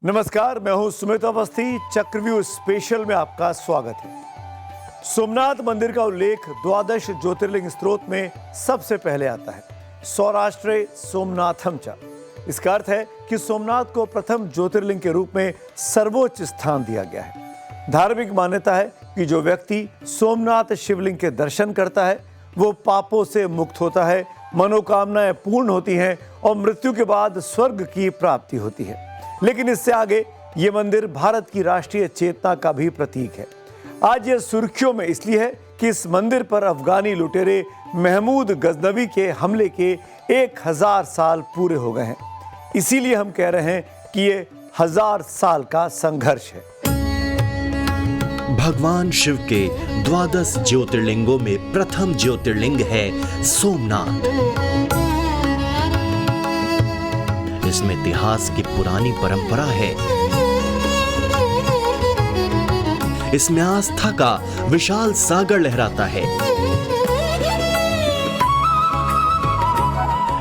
नमस्कार, मैं हूं सुमित अवस्थी। चक्रव्यूह स्पेशल में आपका स्वागत है। सोमनाथ मंदिर का उल्लेख द्वादश ज्योतिर्लिंग स्तोत्र में सबसे पहले आता है, सौराष्ट्रे सोमनाथम च। इसका अर्थ है कि सोमनाथ को प्रथम ज्योतिर्लिंग के रूप में सर्वोच्च स्थान दिया गया है। धार्मिक मान्यता है कि जो व्यक्ति सोमनाथ शिवलिंग के दर्शन करता है वो पापों से मुक्त होता है, मनोकामनाएं पूर्ण होती हैं और मृत्यु के बाद स्वर्ग की प्राप्ति होती है। लेकिन इससे आगे ये मंदिर भारत की राष्ट्रीय चेतना का भी प्रतीक है। आज ये सुर्खियों में इसलिए है कि इस मंदिर पर अफगानी लुटेरे महमूद गजनवी के हमले के 1000 साल पूरे हो गए हैं। इसीलिए हम कह रहे हैं कि ये 1000 साल का संघर्ष है। भगवान शिव के द्वादश ज्योतिर्लिंगों में प्रथम ज्योतिर्लिंग है सोमनाथ। इसमें इतिहास की पुरानी परंपरा है। इसमें आस्था का विशाल सागर लहराता है।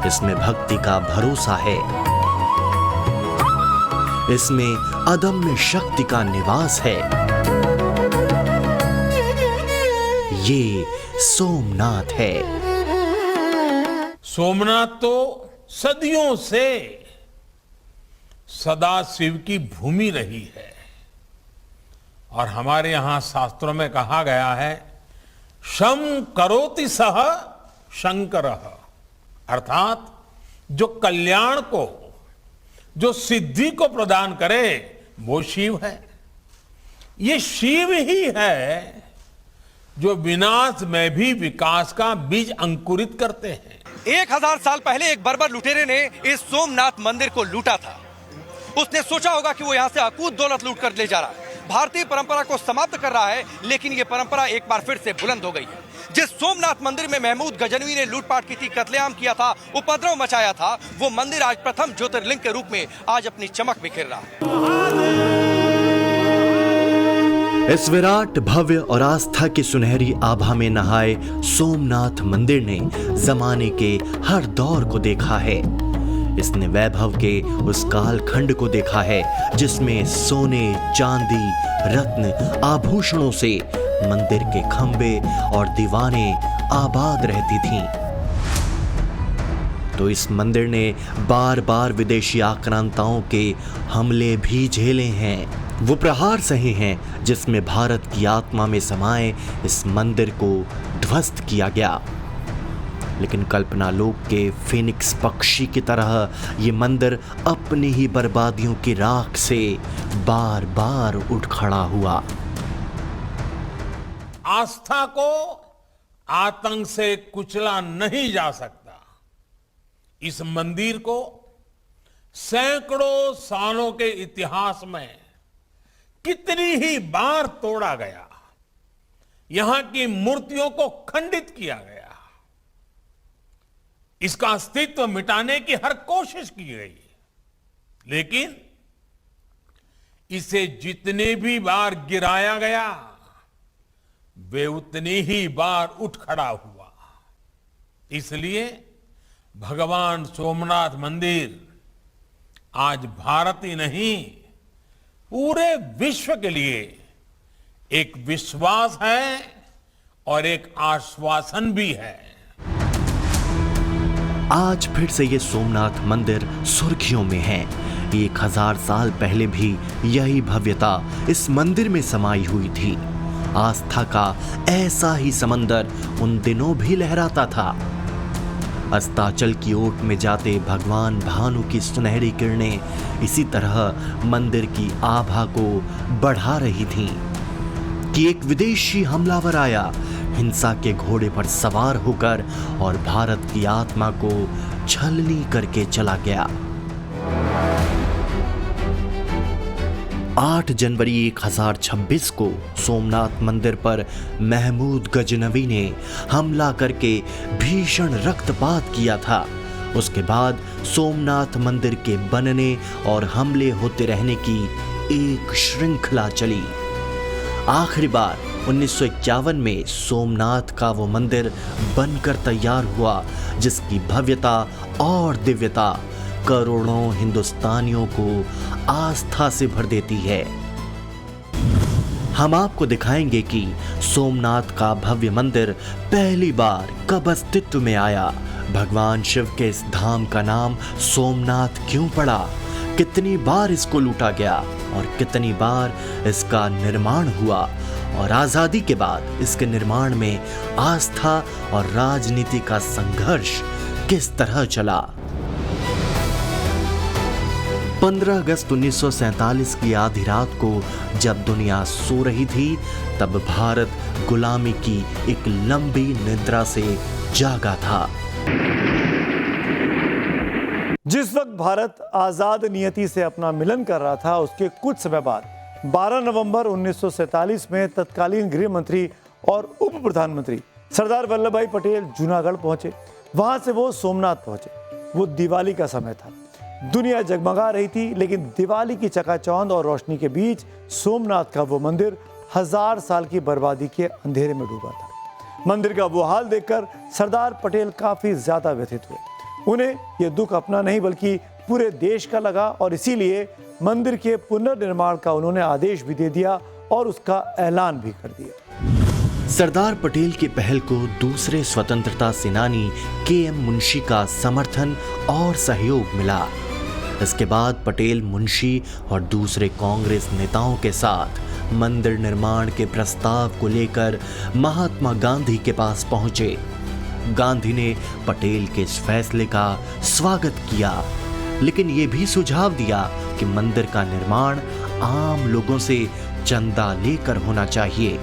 इसमें भक्ति का भरोसा है। इसमें अदम्य शक्ति का निवास है। ये सोमनाथ है। सोमनाथ तो सदियों से सदा शिव की भूमि रही है और हमारे यहां शास्त्रों में कहा गया है, शम करोति सह शंकरः, अर्थात जो कल्याण को, जो सिद्धि को प्रदान करे वो शिव है। ये शिव ही है जो विनाश में भी विकास का बीज अंकुरित करते हैं। 1000 साल पहले एक बर्बर लुटेरे ने इस सोमनाथ मंदिर को लूटा था। उसने सोचा होगा कि वो यहाँ से अकूत दौलत लूट कर ले जा रहा है, भारतीय परंपरा को समाप्त कर रहा है, लेकिन ये परंपरा एक बार फिर से बुलंद हो गई है। जिस सोमनाथ मंदिर में महमूद गजनवी ने लूटपाट की थी, कत्लेआम किया था, उपद्रव मचाया था, वो मंदिर आज प्रथम ज्योतिर्लिंग के रूप में आज अपनी चमक बिखेर रहा है। इस विराट भव्य और आस्था की सुनहरी आभा में नहाए सोमनाथ मंदिर ने जमाने के हर दौर को देखा है। इसने वैभव के उस कालखंड को देखा है जिसमें सोने, चांदी, रत्न, आभूषणों से मंदिर के खंबे और दीवारें आबाद रहती थीं। तो इस मंदिर ने बार बार विदेशी आक्रांताओं के हमले भी झेले हैं। वो प्रहार सहे हैं जिसमें भारत की आत्मा में समाये इस मंदिर को ध्वस्त किया गया। लेकिन कल्पना लोक के फिनिक्स पक्षी की तरह ये मंदिर अपनी ही बर्बादियों की राख से बार बार उठ खड़ा हुआ। आस्था को आतंक से कुचला नहीं जा सकता। इस मंदिर को सैकड़ों सालों के इतिहास में कितनी ही बार तोड़ा गया, यहां की मूर्तियों को खंडित किया गया, इसका अस्तित्व मिटाने की हर कोशिश की गई, लेकिन इसे जितने भी बार गिराया गया वे उतनी ही बार उठ खड़ा हुआ। इसलिए भगवान सोमनाथ मंदिर आज भारत ही नहीं, पूरे विश्व के लिए एक विश्वास है और एक आश्वासन भी है। आज फिर से ये सोमनाथ मंदिर सुर्खियों में है। 1000 साल पहले भी यही भव्यता इस मंदिर में समाई हुई थी। आस्था का ऐसा ही समंदर उन दिनों भी लहराता था। अस्ताचल की ओट में जाते भगवान भानु की सुनहरी किरणें इसी तरह मंदिर की आभा को बढ़ा रही थीं कि एक विदेशी हमलावर आया, हिंसा के घोड़े पर सवार होकर, और भारत की आत्मा को छलनी करके चला गया। 8 जनवरी 1026 को सोमनाथ मंदिर पर महमूद गजनवी ने हमला करके भीषण रक्तपात किया था। उसके बाद सोमनाथ मंदिर के बनने और हमले होते रहने की एक श्रृंखला चली। आखिरी बार 1951 में सोमनाथ का वो मंदिर बनकर तैयार हुआ जिसकी भव्यता और दिव्यता करोड़ों हिंदुस्तानियों को आस्था से भर देती है। हम आपको दिखाएंगे कि सोमनाथ का भव्य मंदिर पहली बार कब अस्तित्व में आया, भगवान शिव के इस धाम का नाम सोमनाथ क्यों पड़ा, कितनी बार इसको लूटा गया और कितनी बार इसका निर्माण हुआ, और आजादी के बाद इसके निर्माण में आस्था और राजनीति का संघर्ष किस तरह चला। 15 अगस्त 1947 की आधी रात को जब दुनिया सो रही थी, तब भारत गुलामी की एक लंबी निद्रा से जागा था। जिस वक्त भारत आजाद नियति से अपना मिलन कर रहा था, उसके कुछ समय बाद 12 नवंबर 1947 में तत्कालीन गृह मंत्री और उप प्रधानमंत्री सरदार वल्लभ भाई पटेल जूनागढ़ पहुंचे। वहां से वो सोमनाथ पहुंचे। वो दिवाली का समय था, दुनिया जगमगा रही थी, लेकिन दिवाली की चकाचौंध और रोशनी के बीच सोमनाथ का वो मंदिर 1000 साल की बर्बादी के अंधेरे में डूबा था। मंदिर का वो हाल देखकर सरदार पटेल काफी ज्यादा व्यथित हुए। उन्हें यह दुख अपना नहीं बल्कि पूरे देश का लगा, और इसीलिए मंदिर के पुनर्निर्माण का उन्होंने आदेश भी दे दिया और उसका ऐलान भी कर दिया। सरदार पटेल की पहल को दूसरे स्वतंत्रता सेनानी के.एम. मुंशी का समर्थन और सहयोग मिला। इसके बाद पटेल मुंशी और दूसरे कांग्रेस नेताओं के साथ मंदिर निर्माण के प्रस्ताव को लेकर महात्मा गांधी के पास पहुंचे। गांधी ने पटेल के इस फैसले का स्वागत किया, लेकिन यह भी सुझाव दिया कि मंदिर का निर्माण आम लोगों से चंदा लेकर होना चाहिए।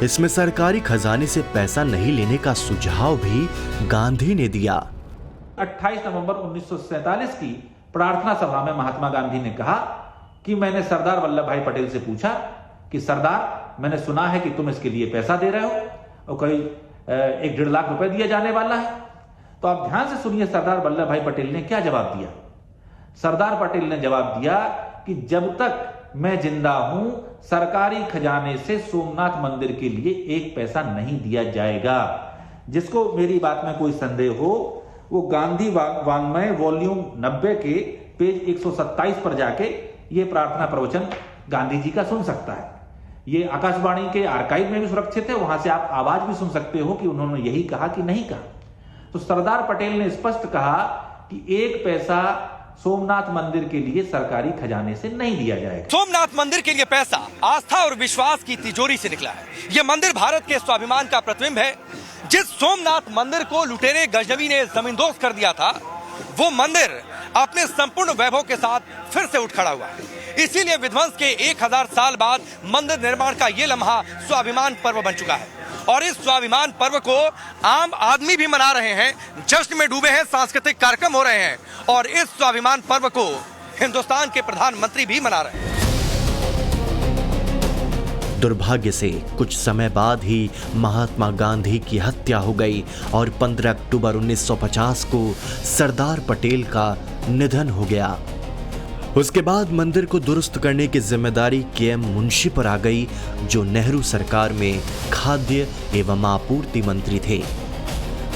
इसमें सरकारी खजाने से पैसा नहीं लेने का सुझाव भी गांधी ने दिया। 28 नवंबर 1947 की प्रार्थना सभा में महात्मा गांधी ने कहा कि मैंने सरदार वल्लभ भाई पटेल से पूछा कि सरदार, मैंने सुना है कि तुम इसके लिए पैसा दे रहे हो और कोई 1-1.5 लाख रुपए दिया जाने वाला है। तो आप ध्यान से सुनिए सरदार वल्लभ भाई पटेल ने क्या जवाब दिया। सरदार पटेल ने जवाब दिया कि जब तक मैं जिंदा हूं, सरकारी खजाने से सोमनाथ मंदिर के लिए 1 पैसा नहीं दिया जाएगा। जिसको मेरी बात में कोई संदेह हो, वो गांधी वाङ्मय वॉल्यूम 90 के पेज 127 पर जाके ये प्रार्थना प्रवचन गांधी जी का सुन सकता है। ये आकाशवाणी के आर्काइव में भी सुरक्षित है, वहां से आप आवाज भी सुन सकते हो कि उन्होंने यही कहा कि नहीं कहा। तो सरदार पटेल ने स्पष्ट कहा कि 1 पैसा सोमनाथ मंदिर के लिए सरकारी खजाने से नहीं दिया जाएगा। सोमनाथ मंदिर के लिए पैसा आस्था और विश्वास की तिजोरी से निकला है। यह मंदिर भारत के स्वाभिमान का प्रतिबिंब है। जिस सोमनाथ मंदिर को लुटेरे गजनवी ने जमींदोज कर दिया था, वो मंदिर अपने संपूर्ण वैभव के साथ फिर से उठ खड़ा हुआ है। इसीलिए विध्वंस के 1000 साल बाद मंदिर निर्माण का ये लम्हा स्वाभिमान पर्व बन चुका है, और इस स्वाभिमान पर्व को आम आदमी भी मना रहे हैं। जश्न में डूबे हैं, सांस्कृतिक कार्यक्रम हो रहे हैं, और इस स्वाभिमान पर्व को हिंदुस्तान के प्रधानमंत्री भी मना रहे हैं। दुर्भाग्य से कुछ समय बाद ही महात्मा गांधी की हत्या हो गई और 15 अक्टूबर 1950 को सरदार पटेल का निधन हो गया। उसके बाद मंदिर को दुरुस्त करने की जिम्मेदारी के.एम. मुंशी पर आ गई, जो नेहरू सरकार में खाद्य एवं आपूर्ति मंत्री थे।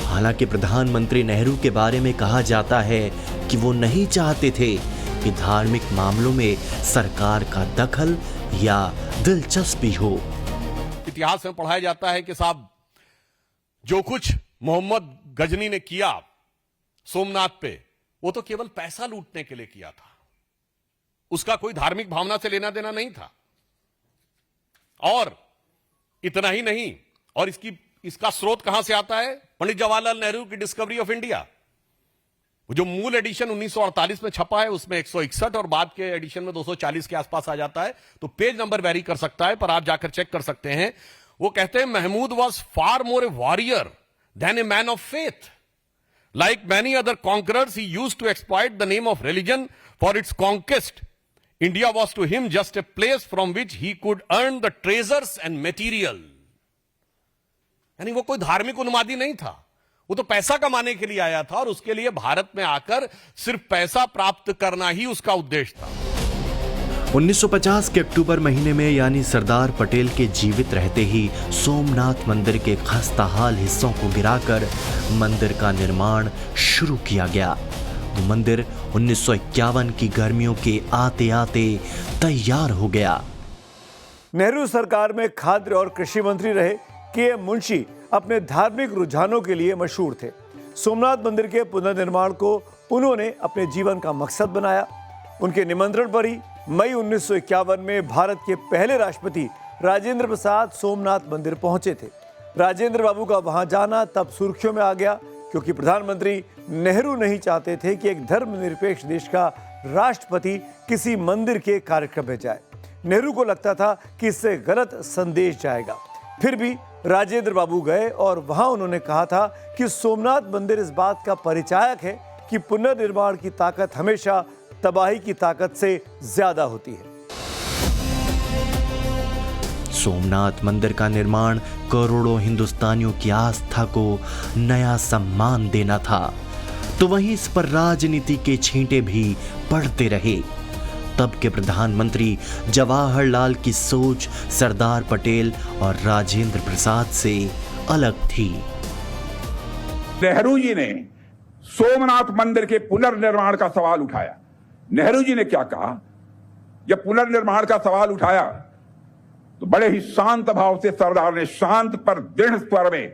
हालांकि प्रधानमंत्री नेहरू के बारे में कहा जाता है कि वो नहीं चाहते थे कि धार्मिक मामलों में सरकार का दखल या दिलचस्पी हो। इतिहास में पढ़ाया जाता है कि साहब, जो कुछ मोहम्मद गजनी ने किया सोमनाथ पे, वो तो केवल पैसा लूटने के लिए किया था। उसका कोई धार्मिक भावना से लेना देना नहीं था। और इतना ही नहीं, और इसका स्रोत कहां से आता है? पंडित जवाहरलाल नेहरू की डिस्कवरी ऑफ इंडिया। जो मूल एडिशन 1948 में छपा है, उसमें 161 और बाद के एडिशन में 240 के आसपास आ जाता है। तो पेज नंबर वेरी कर सकता है, पर आप जाकर चेक कर सकते हैं। वो कहते हैं, Mahmud was far more a warrior than a man of faith. Like many other conquerors, he used to exploit the name of religion for its conquest. India was to him just a place from which he could earn the treasures and material. यानी वो कोई धार्मिक उन्मादी नहीं था, वो तो पैसा कमाने के लिए आया था, और उसके लिए भारत में आकर सिर्फ पैसा प्राप्त करना ही उसका उद्देश्य था। 1950 के अक्टूबर महीने में, यानी सरदार पटेल के जीवित रहते ही, सोमनाथ मंदिर के खस्ताहाल हिस्सों को गिराकर मंदिर का निर्माण शुरू किया गया। वो मंदिर 1951 की गर्मियों के आते आते तैयार हो गया। नेहरू सरकार में खाद्य और कृषि मंत्री रहे के.एम. मुंशी अपने धार्मिक रुझानों के लिए मशहूर थे। सोमनाथ मंदिर के पुनर्निर्माण को उन्होंने अपने जीवन का मकसद बनाया। उनके निमंत्रण पर ही मई 1951 में भारत के पहले राष्ट्रपति राजेंद्र प्रसाद सोमनाथ मंदिर पहुंचे थे। राजेंद्र बाबू का वहां जाना तब सुर्खियों में आ गया, क्योंकि प्रधानमंत्री नेहरू नहीं चाहते थे कि एक धर्मनिरपेक्ष देश का राष्ट्रपति किसी मंदिर के कार्यक्रम में जाए। नेहरू को लगता था कि इससे गलत संदेश जाएगा। फिर भी राजेंद्र बाबू गए और वहां उन्होंने कहा था कि सोमनाथ मंदिर इस बात का परिचायक है कि पुनर्निर्माण की ताकत हमेशा तबाही की ताकत से ज्यादा होती है। सोमनाथ मंदिर का निर्माण करोड़ों हिंदुस्तानियों की आस्था को नया सम्मान देना था, तो वहीं इस पर राजनीति के छींटे भी पड़ते रहे। तब के प्रधानमंत्री जवाहरलाल की सोच सरदार पटेल और राजेंद्र प्रसाद से अलग थी। नेहरू जी ने सोमनाथ मंदिर के पुनर्निर्माण का सवाल उठाया। नेहरू जी ने क्या कहा, जब पुनर्निर्माण का सवाल उठाया तो बड़े ही शांत भाव से सरदार ने शांत पर दृढ़ स्वर में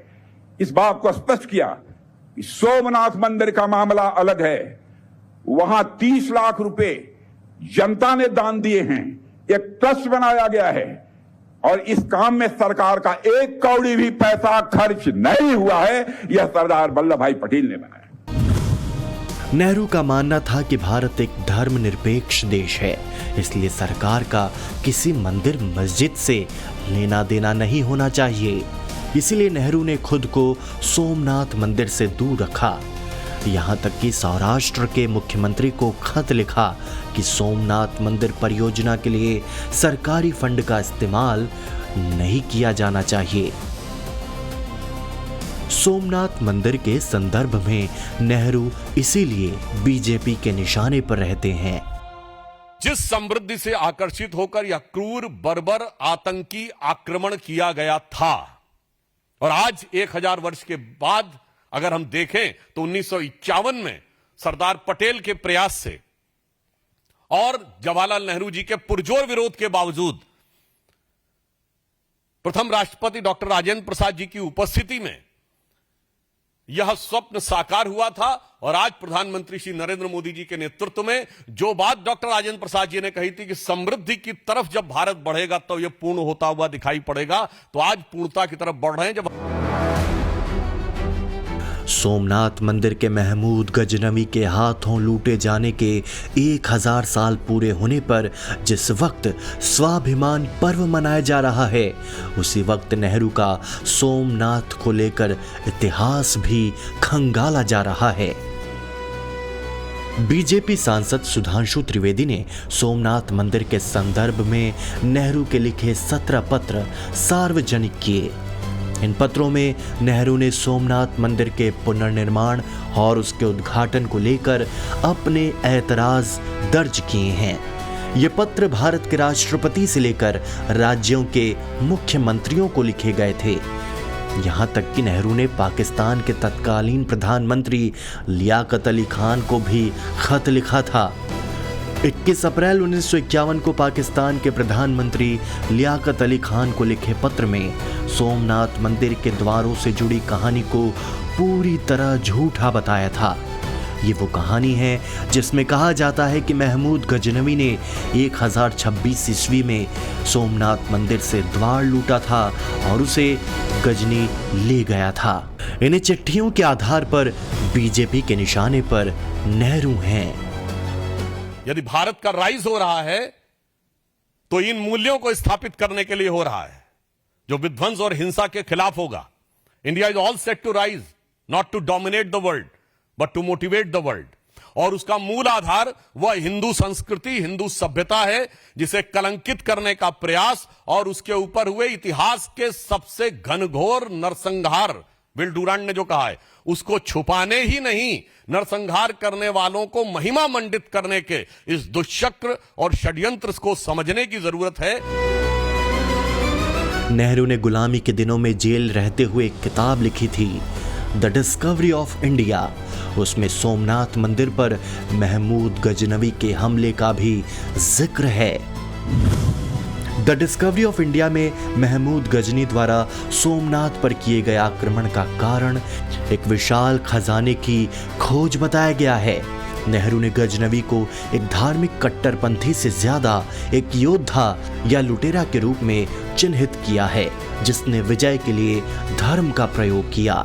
इस बात को स्पष्ट किया कि सोमनाथ मंदिर का मामला अलग है। वहां 30 लाख रुपए जनता ने दान दिए हैं, एक ट्रस्ट बनाया गया है और इस काम में सरकार का एक कौड़ी भी पैसा खर्च नहीं हुआ है। यह सरदार वल्लभ भाई पटेल ने बनाया। नेहरू का मानना था कि भारत एक धर्मनिरपेक्ष देश है, इसलिए सरकार का किसी मंदिर मस्जिद से लेना देना नहीं होना चाहिए। इसीलिए नेहरू ने खुद को सोमनाथ मंदिर से दूर रखा। यहाँ तक कि सौराष्ट्र के मुख्यमंत्री को खत लिखा कि सोमनाथ मंदिर परियोजना के लिए सरकारी फंड का इस्तेमाल नहीं किया जाना चाहिए। सोमनाथ मंदिर के संदर्भ में नेहरू इसीलिए बीजेपी के निशाने पर रहते हैं। जिस समृद्धि से आकर्षित होकर यह क्रूर बर्बर आतंकी आक्रमण किया गया था, और आज 1000 वर्ष के बाद अगर हम देखें तो 1951 में सरदार पटेल के प्रयास से और जवाहरलाल नेहरू जी के पुरजोर विरोध के बावजूद प्रथम राष्ट्रपति डॉक्टर राजेंद्र प्रसाद जी की उपस्थिति में यह स्वप्न साकार हुआ था। और आज प्रधानमंत्री श्री नरेंद्र मोदी जी के नेतृत्व में जो बात डॉक्टर राजेंद्र प्रसाद जी ने कही थी कि समृद्धि की तरफ जब भारत बढ़ेगा तो यह पूर्ण होता हुआ दिखाई पड़ेगा, तो आज पूर्णता की तरफ बढ़ रहे हैं। जब सोमनाथ मंदिर के महमूद गजनवी के हाथों लूटे जाने के 1000 साल पूरे होने पर जिस वक्त स्वाभिमान पर्व मनाया जा रहा है, उसी वक्त नेहरू का सोमनाथ को लेकर इतिहास भी खंगाला जा रहा है। बीजेपी सांसद सुधांशु त्रिवेदी ने सोमनाथ मंदिर के संदर्भ में नेहरू के लिखे 17 पत्र सार्वजनिक किए। इन पत्रों में नेहरू ने सोमनाथ मंदिर के पुनर्निर्माण और उसके उद्घाटन को लेकर अपने ऐतराज दर्ज किए हैं। ये पत्र भारत के राष्ट्रपति से लेकर राज्यों के मुख्यमंत्रियों को लिखे गए थे। यहाँ तक कि नेहरू ने पाकिस्तान के तत्कालीन प्रधानमंत्री लियाकत अली खान को भी खत लिखा था। 21 अप्रैल 1951 को पाकिस्तान के प्रधानमंत्री लियाकत अली खान को लिखे पत्र में सोमनाथ मंदिर के द्वारों से जुड़ी कहानी को पूरी तरह झूठा बताया था। ये वो कहानी है जिसमें कहा जाता है कि महमूद गजनवी ने 1026 ईस्वी में सोमनाथ मंदिर से द्वार लूटा था और उसे गजनी ले गया था। इन चिट्ठियों के आधार पर बीजेपी के निशाने पर नेहरू हैं। यदि भारत का राइज हो रहा है तो इन मूल्यों को स्थापित करने के लिए हो रहा है, जो विध्वंस और हिंसा के खिलाफ होगा। India is all set to rise, not to dominate the world but to motivate the world. और उसका मूल आधार वह हिंदू संस्कृति, हिंदू सभ्यता है, जिसे कलंकित करने का प्रयास और उसके ऊपर हुए इतिहास के सबसे घनघोर नरसंहार, विल डुरांट ने जो कहा है, उसको छुपाने ही नहीं, नरसंहार करने वालों को महिमा मंडित करने के इस दुष्चक्र और षड्यंत्र को समझने की जरूरत है। नेहरू ने गुलामी के दिनों में जेल रहते हुए एक किताब लिखी थी, द डिस्कवरी ऑफ इंडिया, उसमें सोमनाथ मंदिर पर महमूद गजनवी के हमले का भी जिक्र है। द डिस्कवरी ऑफ इंडिया में महमूद गजनी द्वारा सोमनाथ पर किए गए आक्रमण का कारण एक विशाल खजाने की खोज बताया गया है। नेहरू ने गजनवी को एक धार्मिक कट्टरपंथी से ज्यादा एक योद्धा या लुटेरा के रूप में चिन्हित किया है, जिसने विजय के लिए धर्म का प्रयोग किया।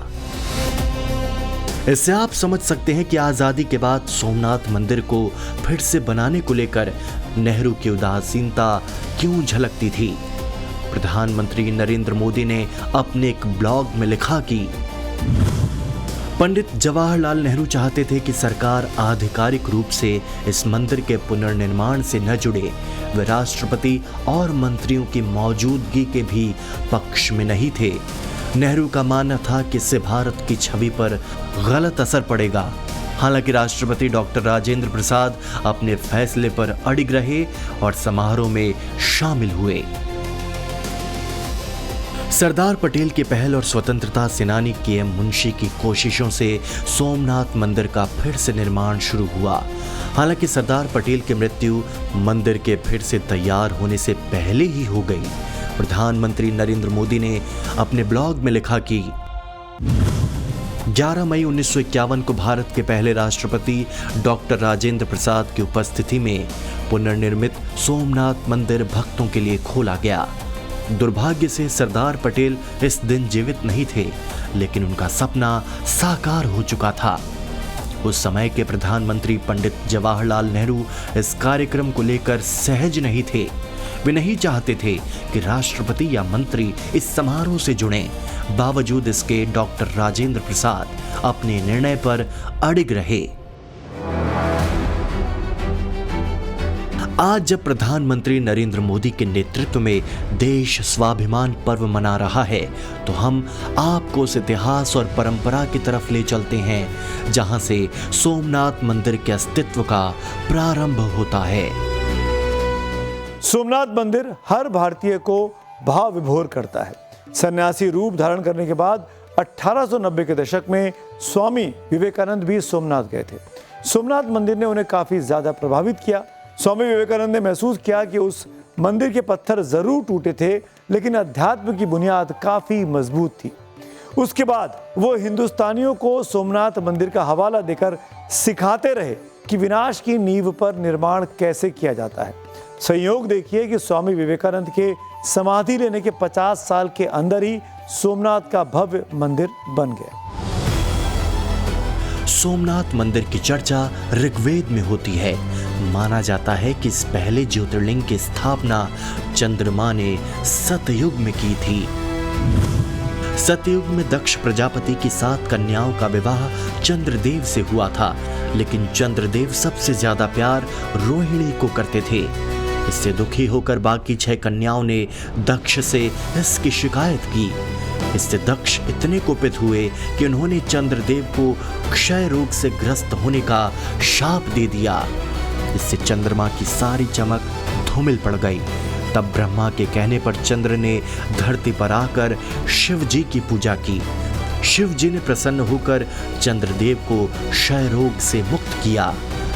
इससे आप समझ सकते हैं कि आजादी के बाद सोमनाथ मंदिर को फिर से बनाने को लेकर नेहरू की उदासीनता क्यों झलकती थी। प्रधानमंत्री नरेंद्र मोदी ने अपने एक ब्लॉग में लिखा कि पंडित जवाहरलाल नेहरू चाहते थे कि सरकार आधिकारिक रूप से इस मंदिर के पुनर्निर्माण से न जुड़े। वे राष्ट्रपति और मंत्रियों की मौजूदगी के भी पक्ष में नहीं थे। नेहरू का मानना था कि इससे भारत की छवि पर गलत असर पड़ेगा। हालांकि राष्ट्रपति डॉक्टर राजेंद्र प्रसाद अपने फैसले पर अडिग रहे और समारोह में शामिल हुए। सरदार पटेल की पहल और स्वतंत्रता सेनानी के.एम. मुंशी की कोशिशों से सोमनाथ मंदिर का फिर से निर्माण शुरू हुआ। हालांकि सरदार पटेल की मृत्यु मंदिर के फिर से तैयार होने से पहले ही हो गई। प्रधानमंत्री नरेंद्र मोदी ने अपने ब्लॉग में लिखा कि 11 मई 1951 को भारत के पहले राष्ट्रपति डॉक्टर राजेंद्र प्रसाद की उपस्थिति में पुनर्निर्मित सोमनाथ मंदिर भक्तों के लिए खोला गया। दुर्भाग्य से सरदार पटेल इस दिन जीवित नहीं थे, लेकिन उनका सपना साकार हो चुका था। उस समय के प्रधानमंत्री पंडित जवाहरलाल नेहरू इस कार्यक्रम को लेकर सहज नहीं थे। वे नहीं चाहते थे कि राष्ट्रपति या मंत्री इस समारोह से जुड़ें। बावजूद इसके डॉक्टर राजेंद्र प्रसाद अपने निर्णय पर अडिग रहे। आज जब प्रधानमंत्री नरेंद्र मोदी के नेतृत्व में देश स्वाभिमान पर्व मना रहा है, तो हम आपको उस इतिहास और परंपरा की तरफ ले चलते हैं जहां से सोमनाथ मंदिर के अस्तित्व का प्रारंभ होता है। सोमनाथ मंदिर हर भारतीय को भाव विभोर करता है। सन्यासी रूप धारण करने के बाद 1890 के दशक में स्वामी विवेकानंद भी सोमनाथ गए थे। सोमनाथ मंदिर ने उन्हें काफी ज्यादा प्रभावित किया। स्वामी विवेकानंद ने महसूस किया कि उस मंदिर के पत्थर जरूर टूटे थे, लेकिन अध्यात्म की बुनियाद काफी मजबूत थी। उसके बाद वो हिंदुस्तानियों को सोमनाथ मंदिर का हवाला देकर सिखाते रहे कि विनाश की नींव पर निर्माण कैसे किया जाता है। संयोग देखिए कि स्वामी विवेकानंद के समाधि लेने के 50 साल के अंदर ही सोमनाथ का भव्य मंदिर बन गया। सोमनाथ मंदिर की चर्चा ऋग्वेद में होती है। माना जाता है कि इस पहले ज्योतिर्लिंग की स्थापना चंद्रमा ने सतयुग में की थी। सतयुग में दक्ष प्रजापति की 7 कन्याओं का विवाह चंद्रदेव से हुआ था, लेकिन चंद्रदेव सबसे ज्यादा प्यार रोहिणी को करते थे। इससे दुखी होकर बाकी 6 कन्याओं ने दक्ष से इसकी शिकायत की। इससे दक्ष इतने कुपित हुए कि उन्होंने चंद्रदेव को क्षय रोग से ग्रस्त होने का शाप दे दिया। इससे चंद्रमा की सारी चमक धूमिल पड़ गई। तब ब्रह्मा के कहने पर चंद्र ने धरती पर आकर शिव जी की पूजा की। शिव जी ने प्रसन्न होकर चंद्रदेव को क्षय रोग से मुक्त किया।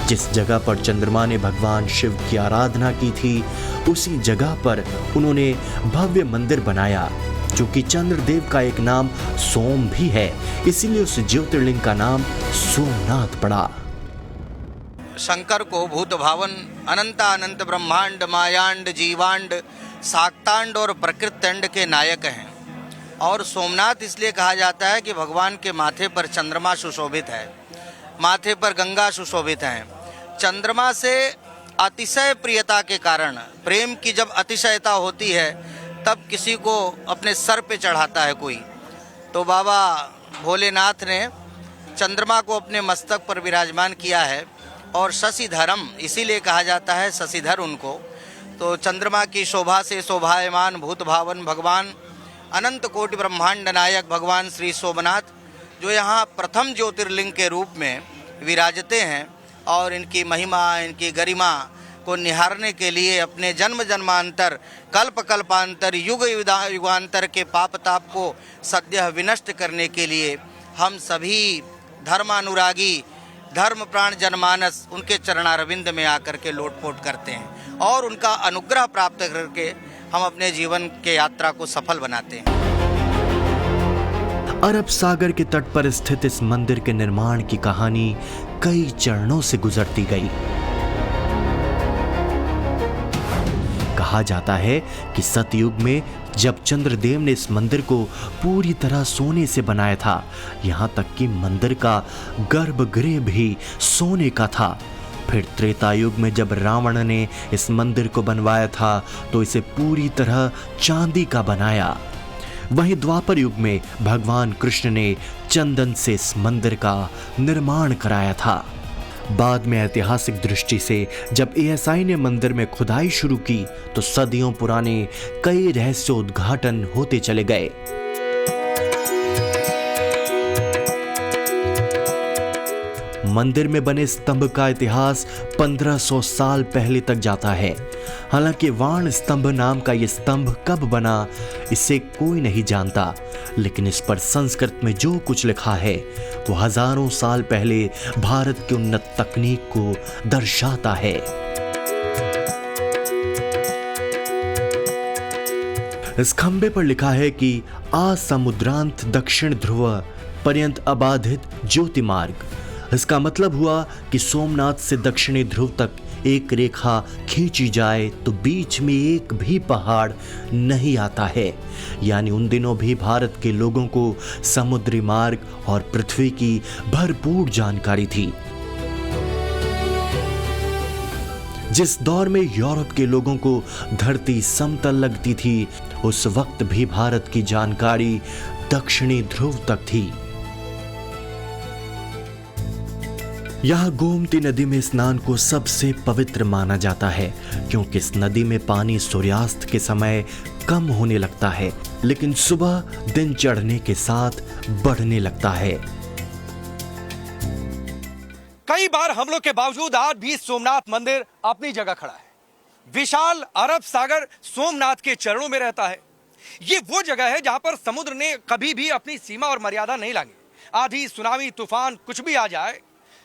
जिस जगह पर चंद्रमा ने भगवान शिव की आराधना की थी, उसी जगह पर उन्होंने भव्य मंदिर बनाया, जो कि चंद्रदेव का एक नाम सोम भी है। इसीलिए उस ज्योतिर्लिंग का नाम सोमनाथ पड़ा। शंकर को भूत भावन अनंतानंत ब्रह्मांड मायांड जीवांड शाक्तांड और प्रकृतांड के नायक हैं। और सोमनाथ इसलिए कहा जाता है कि भगवान के माथे पर चंद्रमा सुशोभित है, माथे पर गंगा सुशोभित हैं। चंद्रमा से अतिशय प्रियता के कारण, प्रेम की जब अतिशयता होती है तब किसी को अपने सर पे चढ़ाता है कोई, तो बाबा भोलेनाथ ने चंद्रमा को अपने मस्तक पर विराजमान किया है। और शशिधरम इसीलिए कहा जाता है, शशिधर उनको। तो चंद्रमा की शोभा से शोभायमान भूत भावन भगवान अनंत कोटि ब्रह्मांड नायक भगवान श्री सोमनाथ, जो यहाँ प्रथम ज्योतिर्लिंग के रूप में विराजते हैं, और इनकी महिमा, इनकी गरिमा को निहारने के लिए अपने जन्म जन्मांतर, कल्प कल्पांतर, युग युगांतर के पाप ताप को सद्यः विनष्ट करने के लिए हम सभी धर्मानुरागी धर्म प्राण जनमानस उनके चरणारविंद में आकर के लोटपोट करते हैं और उनका अनुग्रह प्राप्त करके हम अपने जीवन के यात्रा को सफल बनाते हैं। अरब सागर के तट पर स्थित इस मंदिर के निर्माण की कहानी कई चरणों से गुजरती गई। कहा जाता है कि सतयुग में जब चंद्रदेव ने इस मंदिर को पूरी तरह सोने से बनाया था, यहाँ तक कि मंदिर का गर्भगृह भी सोने का था। फिर त्रेता युग में जब रावण ने इस मंदिर को बनवाया था तो इसे पूरी तरह चांदी का बनाया। वहीं द्वापर युग में भगवान कृष्ण ने चंदन से इस मंदिर का निर्माण कराया था। बाद में ऐतिहासिक दृष्टि से जब एएसआई ने मंदिर में खुदाई शुरू की तो सदियों पुराने कई रहस्योद्घाटन होते चले गए। मंदिर में बने स्तंभ का इतिहास 1500 साल पहले तक जाता है। हालांकि वाण स्तंभ नाम का यह स्तंभ कब बना इसे कोई नहीं जानता, लेकिन इस पर संस्कृत में जो कुछ लिखा है वो हजारों साल पहले भारत की उन्नत तकनीक को दर्शाता है। इस खंबे पर लिखा है कि आ समुद्रांत दक्षिण ध्रुव पर्यंत अबाधित ज्योति मार्ग। इसका मतलब हुआ कि सोमनाथ से दक्षिणी ध्रुव तक एक रेखा खींची जाए तो बीच में एक भी पहाड़ नहीं आता है। यानी उन दिनों भी भारत के लोगों को समुद्री मार्ग और पृथ्वी की भरपूर जानकारी थी। जिस दौर में यूरोप के लोगों को धरती समतल लगती थी, उस वक्त भी भारत की जानकारी दक्षिणी ध्रुव तक थी। यहाँ गोमती नदी में स्नान को सबसे पवित्र माना जाता है, क्योंकि इस नदी में पानी सूर्यास्त के समय कम होने लगता है, लेकिन सुबह दिन चढ़ने के साथ बढ़ने लगता है। कई बार हमलों के बावजूद आज भी सोमनाथ मंदिर अपनी जगह खड़ा है। विशाल अरब सागर सोमनाथ के चरणों में रहता है। ये वो जगह है जहां पर समुद्र ने कभी भी अपनी सीमा और मर्यादा नहीं लांघी। आधी सुनामी तूफान कुछ भी आ जाए,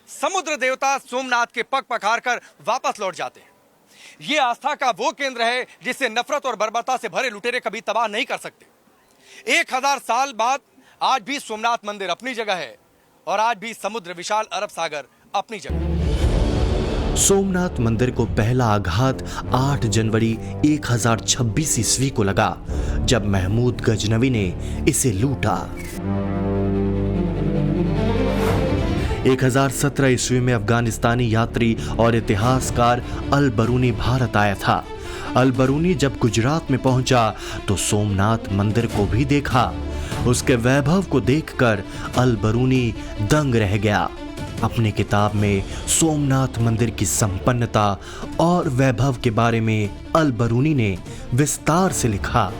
समुद्र देवता सोमनाथ के पग पखार कर वापस लौट जाते हैं। ये आस्था का वो केंद्र है जिसे नफरत और बर्बरता से भरे लुटेरे कभी तबाह नहीं कर सकते। 1000 साल बाद आज भी सोमनाथ मंदिर अपनी जगह है और आज भी समुद्र विशाल अरब सागर अपनी जगह। सोमनाथ मंदिर को पहला आघात 8 जनवरी 1026 ईस्वी को लगा, जब महमूद गजनवी ने इसे लूटा। 1017 ईस्वी में अफगानिस्तानी यात्री और इतिहासकार अल बरूनी भारत आया था। अल बरूनी जब गुजरात में पहुंचा तो सोमनाथ मंदिर को भी देखा। उसके वैभव को देखकर अल बरूनी दंग रह गया। अपनी किताब में सोमनाथ मंदिर की संपन्नता और वैभव के बारे में अल बरूनी ने विस्तार से लिखा।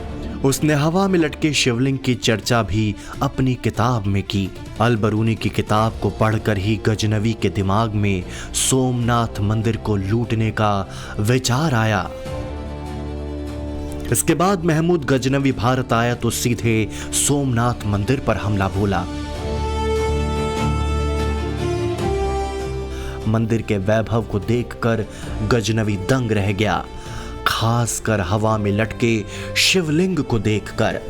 उसने हवा में लटके शिवलिंग की चर्चा भी अपनी किताब में की। अल बरूनी की किताब को पढ़कर ही गजनवी के दिमाग में सोमनाथ मंदिर को लूटने का विचार आया। इसके बाद महमूद गजनवी भारत आया तो सीधे सोमनाथ मंदिर पर हमला बोला। मंदिर के वैभव को देखकर गजनवी दंग रह गया, खासकर हवा में लटके शिवलिंग को देखकर।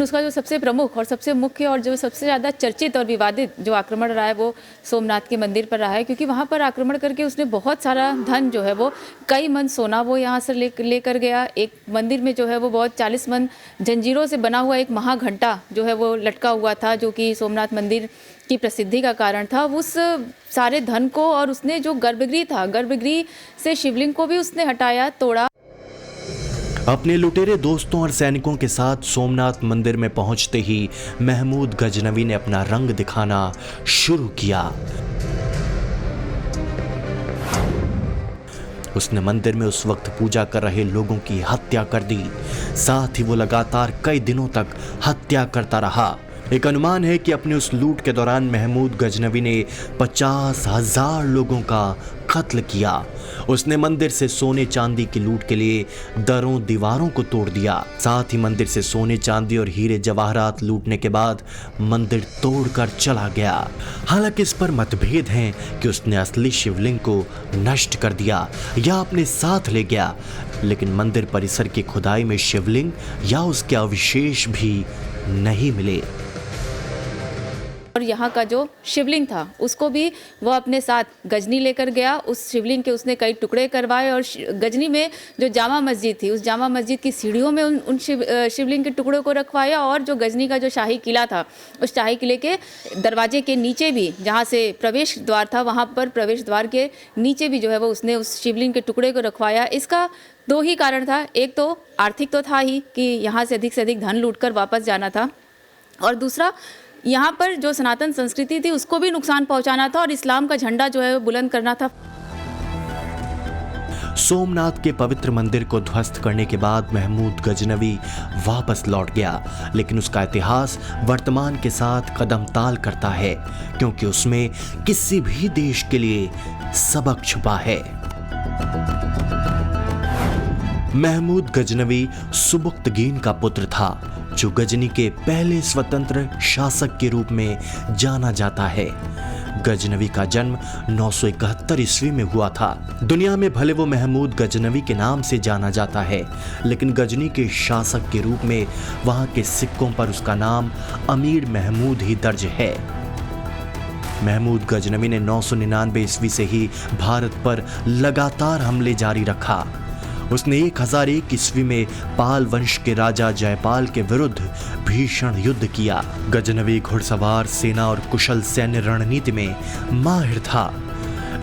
उसका जो सबसे प्रमुख और सबसे मुख्य और जो सबसे ज़्यादा चर्चित और विवादित जो आक्रमण रहा है वो सोमनाथ के मंदिर पर रहा है, क्योंकि वहाँ पर आक्रमण करके उसने बहुत सारा धन जो है वो कई मन सोना वो यहाँ से लेकर गया। एक मंदिर में जो है वो बहुत 40 मन जंजीरों से बना हुआ एक महाघंटा जो है वो लटका हुआ था, जो कि सोमनाथ मंदिर की प्रसिद्धि का कारण था। उस सारे धन को और उसने जो गर्भगृह था, गर्भगृह से शिवलिंग को भी उसने हटाया, तोड़ा। अपने लुटेरे दोस्तों और सैनिकों के साथ सोमनाथ मंदिर में पहुंचते ही महमूद गजनवी ने अपना रंग दिखाना शुरू किया। उसने मंदिर में उस वक्त पूजा कर रहे लोगों की हत्या कर दी। साथ ही वो लगातार कई दिनों तक हत्या करता रहा। एक अनुमान है कि अपने उस लूट के दौरान महमूद गजनवी ने 50,000 लोगों का कत्ल किया। उसने मंदिर से सोने चांदी की लूट के लिए दरों दीवारों को तोड़ दिया। साथ ही मंदिर से सोने चांदी और हीरे जवाहरात लूटने के बाद मंदिर तोड़कर चला गया। हालांकि इस पर मतभेद हैं कि उसने असली शिवलिंग को नष्ट कर दिया या अपने साथ ले गया, लेकिन मंदिर परिसर की खुदाई में शिवलिंग या उसके अवशेष भी नहीं मिले। और यहाँ का जो शिवलिंग था उसको भी वो अपने साथ गजनी लेकर गया। उस शिवलिंग के उसने कई टुकड़े करवाए और गजनी में जो जामा मस्जिद थी उस जामा मस्जिद की सीढ़ियों में उन शिवलिंग के टुकड़ों को रखवाया। और जो गजनी का जो शाही किला था उस शाही किले के दरवाजे के नीचे भी, जहाँ से प्रवेश द्वार था, वहाँ पर प्रवेश द्वार के नीचे भी जो है वो उसने उस शिवलिंग के टुकड़े को रखवाया। इसका दो ही कारण था, एक तो आर्थिक तो था ही कि यहाँ से अधिक धन लूटकर वापस जाना था, और दूसरा यहाँ पर जो सनातन संस्कृति थी उसको भी नुकसान पहुंचाना था और इस्लाम का झंडा जो है वो बुलंद करना था। सोमनाथ के पवित्र मंदिर को ध्वस्त करने के बाद महमूद गजनवी वापस लौट गया, लेकिन उसका इतिहास वर्तमान के साथ कदम ताल करता है, क्योंकि उसमें किसी भी देश के लिए सबक छुपा है। महमूद गजनवी सुबुक्तगीन का पुत्र था, जो गजनी के पहले स्वतंत्र शासक के रूप में जाना जाता है। गजनवी का जन्म 971 ईस्वी में हुआ था। दुनिया में भले वो महमूद गजनवी के नाम से जाना जाता है, लेकिन गजनी के शासक के रूप में वहां के सिक्कों पर उसका नाम अमीर महमूद ही दर्ज है। महमूद गजनवी ने 999 ईस्वी से ही भारत पर लगातार हमले जारी रखा। उसने 1001 ईस्वी में पाल वंश के राजा जयपाल के विरुद्ध भीषण युद्ध किया। गजनवी घुड़सवार, सेना और कुशल सैन्य रणनीति में माहिर था।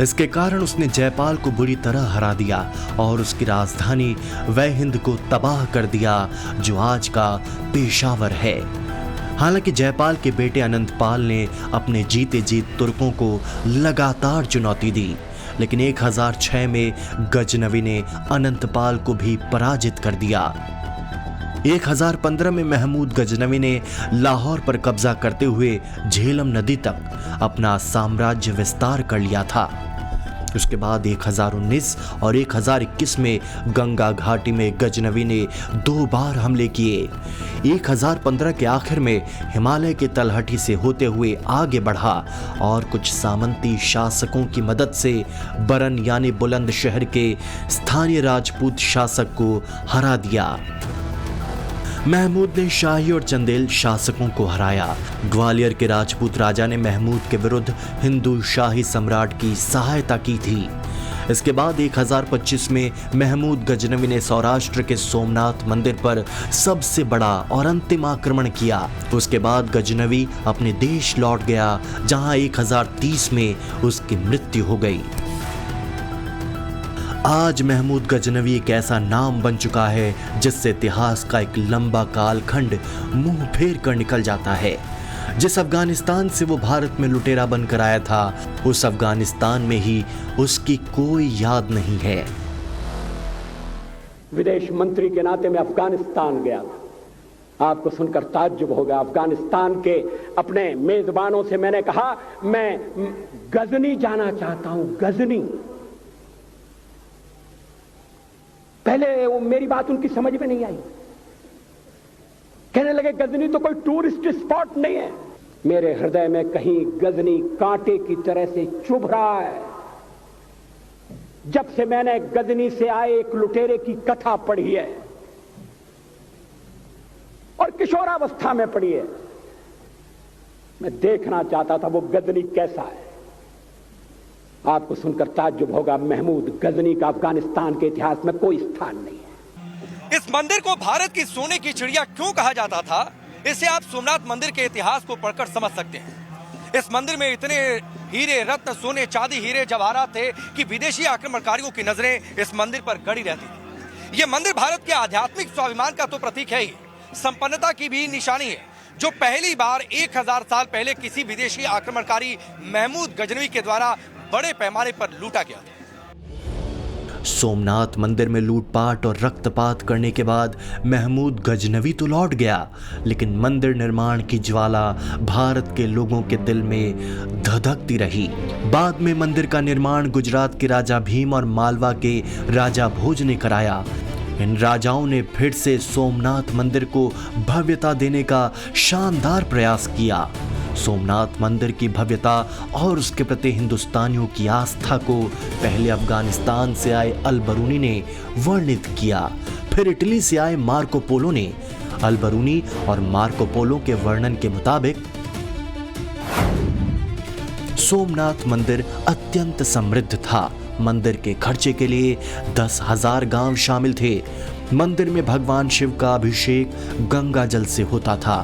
इसके कारण उसने जयपाल को बुरी तरह हरा दिया और उसकी राजधानी वह हिंद को तबाह कर दिया, जो आज का पेशावर है। हालांकि जयपाल के बेटे अनंतपाल ने अपने जीते जीत तुर्कों को लगातार चुनौती दी, लेकिन 1006 में गजनवी ने अनंतपाल को भी पराजित कर दिया। 1015 में महमूद गजनवी ने लाहौर पर कब्जा करते हुए झेलम नदी तक अपना साम्राज्य विस्तार कर लिया था। उसके बाद 1019 और 1021 में गंगा घाटी में गजनवी ने 2 बार हमले किए। 1015 के आखिर में हिमालय के तलहटी से होते हुए आगे बढ़ा और कुछ सामंती शासकों की मदद से बरन यानी बुलंदशहर के स्थानीय राजपूत शासक को हरा दिया। महमूद ने शाही और चंदेल शासकों को हराया। ग्वालियर के राजपूत राजा ने महमूद के विरुद्ध हिंदू शाही सम्राट की सहायता की थी। इसके बाद 1025 में महमूद गजनवी ने सौराष्ट्र के सोमनाथ मंदिर पर सबसे बड़ा और अंतिम आक्रमण किया। उसके बाद गजनवी अपने देश लौट गया, जहां 1030 में उसकी मृत्यु हो गई। आज महमूद गजनवी एक ऐसा नाम बन चुका है जिससे इतिहास का एक लंबा कालखंड मुंह फेर कर निकल जाता है। जिस अफगानिस्तान से वो भारत में लुटेरा बनकर आया था, उस अफगानिस्तान में ही उसकी कोई याद नहीं है। विदेश मंत्री के नाते मैं अफगानिस्तान गया था। आपको सुनकर ताज्जुब होगा, अफगानिस्तान के अपने मेजबानों से मैंने कहा मैं गजनी जाना चाहता हूं, गजनी। पहले वो मेरी बात उनकी समझ में नहीं आई। कहने लगे गजनी तो कोई टूरिस्ट स्पॉट नहीं है। मेरे हृदय में कहीं गजनी कांटे की तरह से चुभ रहा है। जब से मैंने गजनी से आए एक लुटेरे की कथा पढ़ी है और किशोरावस्था में पढ़ी है, मैं देखना चाहता था वो गजनी कैसा है। आपको सुनकर ताज्जुब होगा, महमूद गजनी का अफगानिस्तान के इतिहास में कोई स्थान नहीं है। इस मंदिर को भारत की सोने की चिड़िया क्यों कहा जाता था, इसे आप सोमनाथ मंदिर के इतिहास को पढ़कर समझ सकते हैं। इस मंदिर में इतने हीरे रत्न, सोने चांदी, हीरे जवाहरात थे कि विदेशी आक्रमणकारियों की नजरें इस मंदिर पर गड़ी रहती थी। यह मंदिर भारत के आध्यात्मिक स्वाभिमान का तो प्रतीक है ही, संपन्नता की भी निशानी है, जो पहली बार 1000 साल पहले किसी विदेशी आक्रमणकारी महमूद गजनवी के द्वारा बड़े पैमाने पर लूटा गया था। सोमनाथ मंदिर में लूटपाट और रक्तपात करने के बाद महमूद गजनवी तो लौट गया, लेकिन मंदिर निर्माण की ज्वाला भारत के लोगों के दिल में धधकती रही। बाद में मंदिर का निर्माण गुजरात के राजा भीम और मालवा के राजा भोज ने कराया। इन राजाओं ने फिर से सोमनाथ मंदिर को भव्यता देने का शानदार प्रयास किया। सोमनाथ मंदिर की भव्यता और उसके प्रति हिंदुस्तानियों की आस्था को पहले अफगानिस्तान से आए अल-बरूनी ने वर्णित किया, फिर इटली से आए मार्को पोलो ने। अल-बरूनी और मार्को पोलो के वर्णन के मुताबिक सोमनाथ मंदिर अत्यंत समृद्ध था। मंदिर के खर्चे के लिए 10,000 गांव शामिल थे। मंदिर में भगवान शिव का अभिषेक गंगा जल से होता था।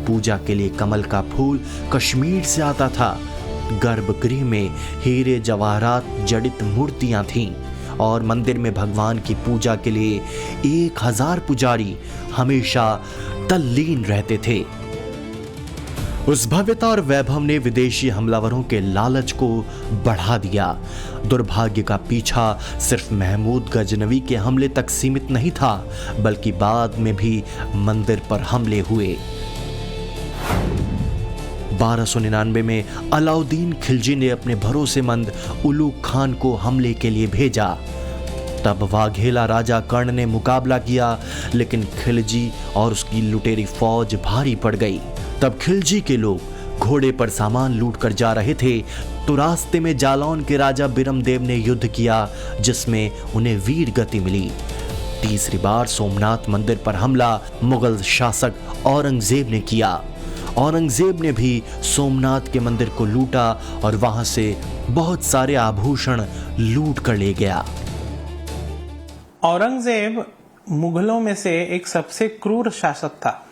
पूजा के लिए कमल का फूल कश्मीर से आता था। गर्भगृह में हीरे जवाहरात जड़ित मूर्तियां थीं और मंदिर में भगवान की पूजा के लिए 1000 पुजारी हमेशा तल्लीन रहते थे। उस भव्यता और वैभव ने विदेशी हमलावरों के लालच को बढ़ा दिया। दुर्भाग्य का पीछा सिर्फ महमूद गजनवी के हमले तक सीमित नहीं था, बल्कि बाद में भी मंदिर पर हमले हुए। 1299 में अलाउद्दीन खिलजी ने अपने भरोसेमंद उलूग खान को हमले के लिए भेजा। तब वाघेला राजा कर्ण ने मुकाबला किया, लेकिन खिलजी और उसकी लुटेरी फौज भारी पड़ गई। तब खिलजी के लोग घोड़े पर सामान लूटकर जा रहे थे तो रास्ते में जालौन के राजा बिरमदेव ने युद्ध किया, जिसमें उन्हें वीर गति मिली। तीसरी बार सोमनाथ मंदिर पर हमला मुगल शासक औरंगजेब ने किया। औरंगजेब ने भी सोमनाथ के मंदिर को लूटा और वहां से बहुत सारे आभूषण लूट कर ले गया। औरंगजेब मुगलों में से एक सबसे क्रूर शासक था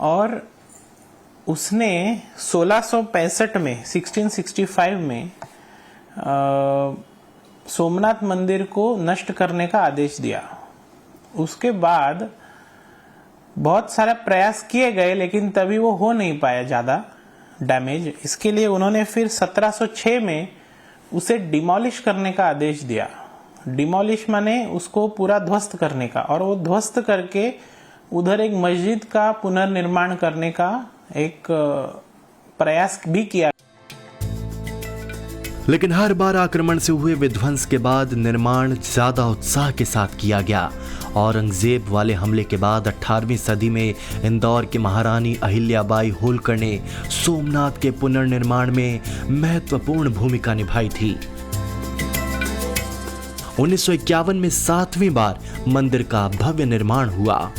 और उसने 1665 में 1665 में सोमनाथ मंदिर को नष्ट करने का आदेश दिया। उसके बाद बहुत सारे प्रयास किए गए, लेकिन तभी वो हो नहीं पाया ज़्यादा डैमेज। इसके लिए उन्होंने फिर 1706 में उसे डिमोलिश करने का आदेश दिया। डिमोलिश माने उसको पूरा ध्वस्त करने का, और वो ध्वस्त करके उधर एक मस्जिद का पुनर्निर्माण करने का एक प्रयास भी किया। लेकिन हर बार आक्रमण से हुए विध्वंस के बाद निर्माण ज्यादा उत्साह के साथ किया गया। औरंगजेब वाले हमले के बाद 18वीं सदी में इंदौर की महारानी अहिल्याबाई होलकर ने सोमनाथ के पुनर्निर्माण में महत्वपूर्ण भूमिका निभाई थी। 1951 में 7वीं बार मंदिर का भव्य निर्माण हुआ।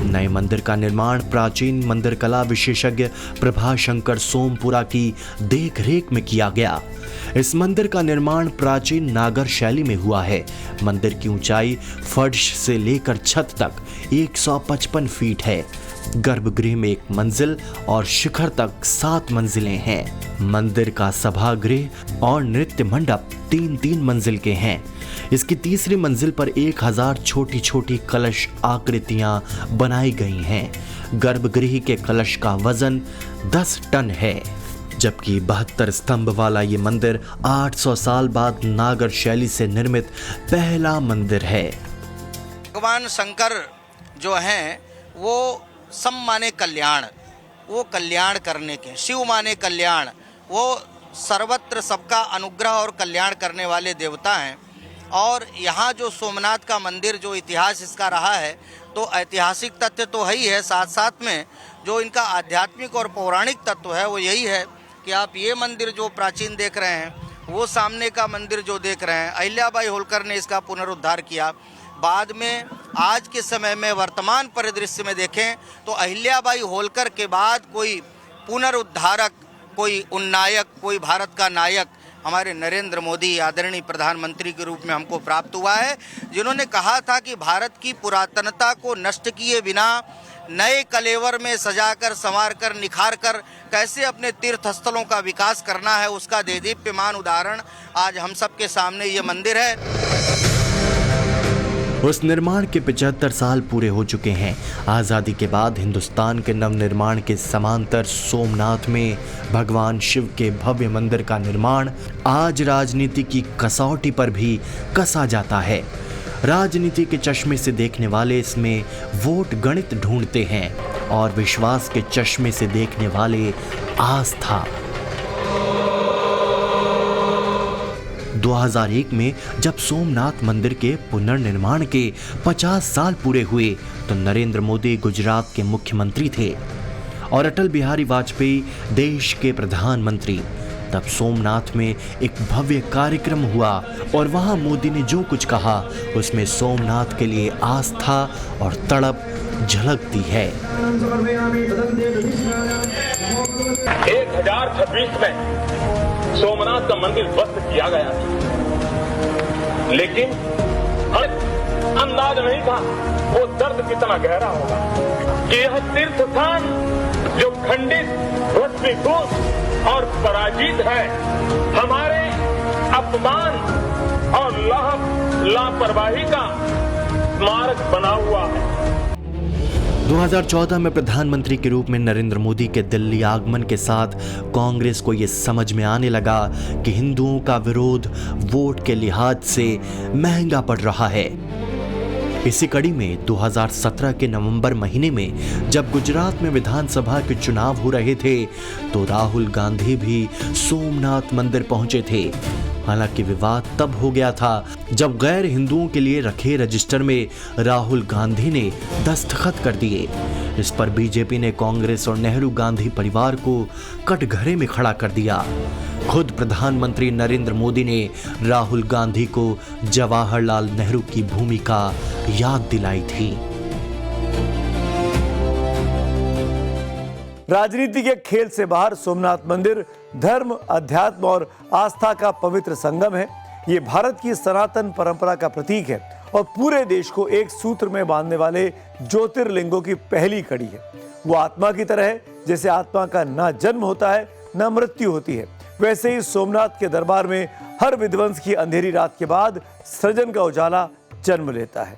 नए मंदिर का निर्माण प्राचीन मंदिर कला विशेषज्ञ प्रभाशंकर सोमपुरा की देखरेख में किया गया। इस मंदिर का निर्माण प्राचीन नागर शैली में हुआ है। मंदिर की ऊंचाई फर्श से लेकर छत तक 155 फीट है। गर्भगृह में 1 मंजिल और शिखर तक 7 मंजिलें हैं। मंदिर का सभागृह और नृत्य मंडप 3-3 मंजिल के हैं। इसकी तीसरी मंजिल पर 1000 छोटी छोटी कलश आकृतियां बनाई गई हैं। गर्भगृह के कलश का वजन 10 टन है, जबकि 72 स्तंभ वाला ये मंदिर 800 साल बाद नागर शैली से निर्मित पहला मंदिर है। भगवान शंकर जो हैं वो सम माने कल्याण, वो कल्याण करने के, शिव माने कल्याण, वो सर्वत्र सबका अनुग्रह और कल्याण करने वाले देवता हैं। और यहाँ जो सोमनाथ का मंदिर जो इतिहास इसका रहा है, तो ऐतिहासिक तथ्य तो है ही है, साथ साथ में जो इनका आध्यात्मिक और पौराणिक तत्व है वो यही है कि आप ये मंदिर जो प्राचीन देख रहे हैं, वो सामने का मंदिर जो देख रहे हैं, अहिल्याबाई होलकर ने इसका पुनरुद्धार किया। बाद में आज के समय में वर्तमान परिदृश्य में देखें तो अहिल्याबाई होलकर के बाद कोई पुनरुद्धारक, कोई उन्नायक, कोई भारत का नायक हमारे नरेंद्र मोदी आदरणीय प्रधानमंत्री के रूप में हमको प्राप्त हुआ है, जिन्होंने कहा था कि भारत की पुरातनता को नष्ट किए बिना नए कलेवर में सजाकर, संवारकर, निखारकर कैसे अपने तीर्थ स्थलों का विकास करना है, उसका देदीप्यमान उदाहरण आज हम सबके सामने ये मंदिर है। उस निर्माण के 75 साल पूरे हो चुके हैं। आज़ादी के बाद हिंदुस्तान के नवनिर्माण के समांतर सोमनाथ में भगवान शिव के भव्य मंदिर का निर्माण आज राजनीति की कसौटी पर भी कसा जाता है। राजनीति के चश्मे से देखने वाले इसमें वोट गणित ढूंढते हैं और विश्वास के चश्मे से देखने वाले आस्था। 2001 में जब सोमनाथ मंदिर के पुनर्निर्माण के 50 साल पूरे हुए तो नरेंद्र मोदी गुजरात के मुख्यमंत्री थे और अटल बिहारी वाजपेयी देश के प्रधानमंत्री। तब सोमनाथ में एक भव्य कार्यक्रम हुआ और वहां मोदी ने जो कुछ कहा उसमें सोमनाथ के लिए आस्था और तड़प झलकती है। 1026 में सोमनाथ का मंदिर ध्वस्त किया गया था, लेकिन हमें अंदाज नहीं था वो दर्द कितना गहरा होगा कि यह तीर्थ स्थान जो खंडित, ध्वस्तीभूत और पराजित है, हमारे अपमान और लापरवाही का स्मारक बना हुआ है। 2014 में प्रधानमंत्री के रूप में नरेंद्र मोदी के दिल्ली आगमन के साथ कांग्रेस को यह समझ में आने लगा कि हिंदुओं का विरोध वोट के लिहाज से महंगा पड़ रहा है। इसी कड़ी में 2017 के नवंबर महीने में जब गुजरात में विधानसभा के चुनाव हो रहे थे तो राहुल गांधी भी सोमनाथ मंदिर पहुंचे थे। हालांकि विवाद तब हो गया था जब गैर हिंदुओं के लिए रखे रजिस्टर में राहुल गांधी ने दस्तखत कर दिए। इस पर बीजेपी ने कांग्रेस और नेहरू गांधी परिवार को कटघरे में खड़ा कर दिया। खुद प्रधानमंत्री नरेंद्र मोदी ने राहुल गांधी को जवाहरलाल नेहरू की भूमिका याद दिलाई थी। राजनीति के खेल से बाहर सोमनाथ मंदिर धर्म, अध्यात्म और आस्था का पवित्र संगम है। ये भारत की सनातन परंपरा का प्रतीक है और पूरे देश को एक सूत्र में बांधने वाले ज्योतिर्लिंगों की पहली कड़ी है। वो आत्मा की तरह है, जैसे आत्मा का ना जन्म होता है ना मृत्यु होती है, वैसे ही सोमनाथ के दरबार में हर विध्वंस की अंधेरी रात के बाद सृजन का उजाला जन्म लेता है।